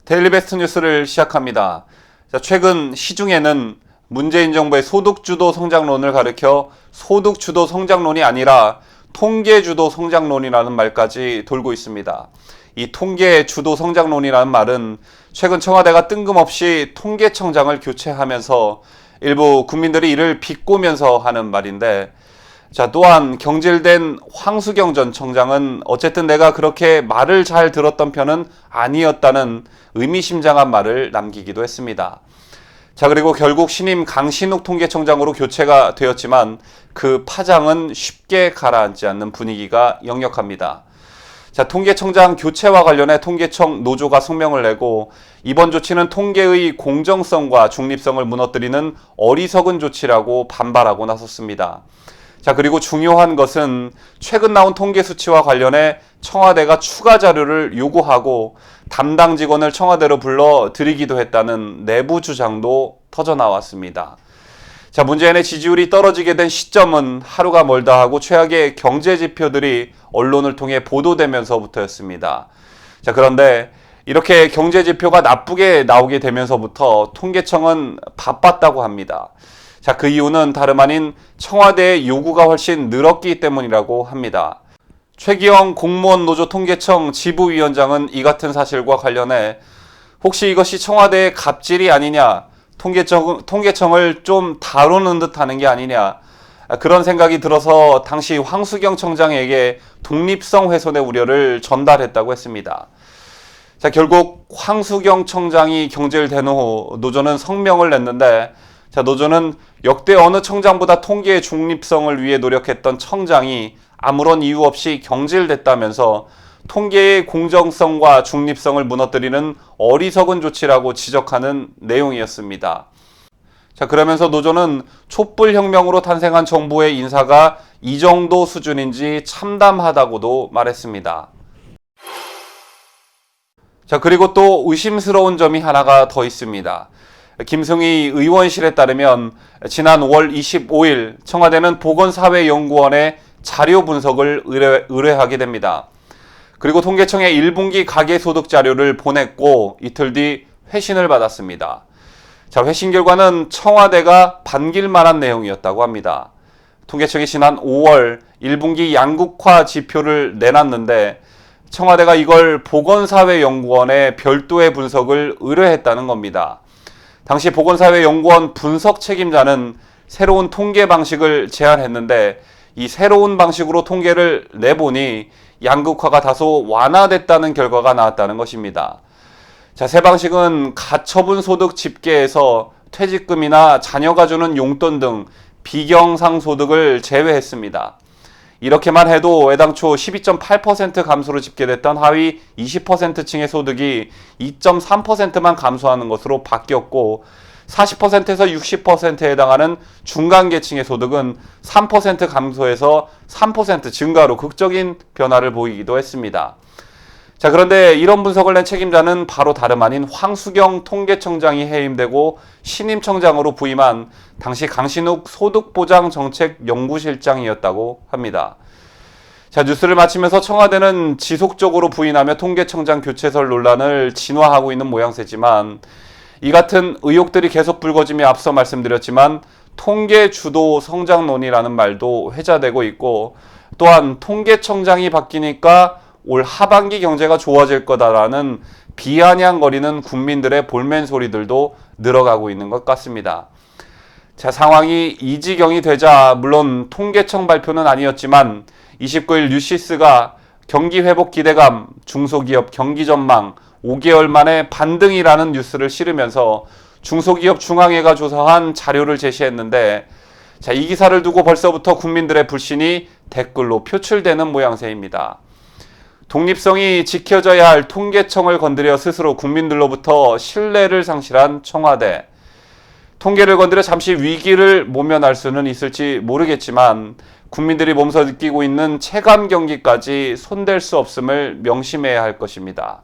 데일리베스트 뉴스를 시작합니다. 최근 시중에는 문재인 정부의 소득주도 성장론을 가리켜 소득주도 성장론이 아니라 통계주도 성장론이라는 말까지 돌고 있습니다. 이 통계주도 성장론이라는 말은 최근 청와대가 뜬금없이 통계청장을 교체하면서 일부 국민들이 이를 비꼬면서 하는 말인데, 또한 경질된 황수경 전 청장은 어쨌든 내가 그렇게 말을 잘 들었던 편은 아니었다는 의미심장한 말을 남기기도 했습니다. 그리고 결국 신임 강신욱 통계청장으로 교체가 되었지만 그 파장은 쉽게 가라앉지 않는 분위기가 역력합니다. 통계청장 교체와 관련해 통계청 노조가 성명을 내고, 이번 조치는 통계의 공정성과 중립성을 무너뜨리는 어리석은 조치라고 반발하고 나섰습니다. 그리고 중요한 것은 최근 나온 통계 수치와 관련해 청와대가 추가 자료를 요구하고 담당 직원을 청와대로 불러 드리기도 했다는 내부 주장도 터져나왔습니다. 문재인의 지지율이 떨어지게 된 시점은 하루가 멀다 하고 최악의 경제 지표들이 언론을 통해 보도되면서부터였습니다. 그런데 이렇게 경제 지표가 나쁘게 나오게 되면서부터 통계청은 바빴다고 합니다. 그 이유는 다름 아닌 청와대의 요구가 훨씬 늘었기 때문이라고 합니다. 최기영 공무원 노조 통계청 지부위원장은 이 같은 사실과 관련해 혹시 이것이 청와대의 갑질이 아니냐, 통계청을 좀 다루는 듯 하는 게 아니냐, 그런 생각이 들어서 당시 황수경 청장에게 독립성 훼손의 우려를 전달했다고 했습니다. 결국 황수경 청장이 경질된 후 노조는 성명을 냈는데, 노조는 역대 어느 청장보다 통계의 중립성을 위해 노력했던 청장이 아무런 이유 없이 경질됐다면서 통계의 공정성과 중립성을 무너뜨리는 어리석은 조치라고 지적하는 내용이었습니다. 그러면서 노조는 촛불혁명으로 탄생한 정부의 인사가 이 정도 수준인지 참담하다고도 말했습니다. 그리고 또 의심스러운 점이 하나가 더 있습니다. 김승희 의원실에 따르면 지난 5월 25일 청와대는 보건사회연구원에 자료 분석을 의뢰하게 됩니다. 그리고 통계청에 1분기 가계소득 자료를 보냈고 이틀 뒤 회신을 받았습니다. 회신 결과는 청와대가 반길 만한 내용이었다고 합니다. 통계청이 지난 5월 1분기 양극화 지표를 내놨는데 청와대가 이걸 보건사회연구원에 별도의 분석을 의뢰했다는 겁니다. 당시 보건사회연구원 분석 책임자는 새로운 통계 방식을 제안했는데 이 새로운 방식으로 통계를 내보니 양극화가 다소 완화됐다는 결과가 나왔다는 것입니다. 새 방식은 가처분 소득 집계에서 퇴직금이나 자녀가 주는 용돈 등 비경상 소득을 제외했습니다. 이렇게만 해도 애당초 12.8% 감소로 집계됐던 하위 20%층의 소득이 2.3%만 감소하는 것으로 바뀌었고, 40%에서 60%에 해당하는 중간계층의 소득은 3% 감소해서 3% 증가로 극적인 변화를 보이기도 했습니다. 그런데 이런 분석을 낸 책임자는 바로 다름 아닌 황수경 통계청장이 해임되고 신임 청장으로 부임한 당시 강신욱 소득보장정책연구실장이었다고 합니다. 뉴스를 마치면서 청와대는 지속적으로 부인하며 통계청장 교체설 논란을 진화하고 있는 모양새지만, 이 같은 의혹들이 계속 불거지며 앞서 말씀드렸지만 통계주도 성장론이라는 말도 회자되고 있고, 또한 통계청장이 바뀌니까 올 하반기 경제가 좋아질 거다라는 비아냥거리는 국민들의 볼멘 소리들도 늘어가고 있는 것 같습니다. 상황이 이 지경이 되자 물론 통계청 발표는 아니었지만 29일 뉴시스가 경기 회복 기대감, 중소기업 경기 전망 5개월 만에 반등이라는 뉴스를 실으면서 중소기업 중앙회가 조사한 자료를 제시했는데, 이 기사를 두고 벌써부터 국민들의 불신이 댓글로 표출되는 모양새입니다. 독립성이 지켜져야 할 통계청을 건드려 스스로 국민들로부터 신뢰를 상실한 청와대. 통계를 건드려 잠시 위기를 모면할 수는 있을지 모르겠지만 국민들이 몸소 느끼고 있는 체감 경기까지 손댈 수 없음을 명심해야 할 것입니다.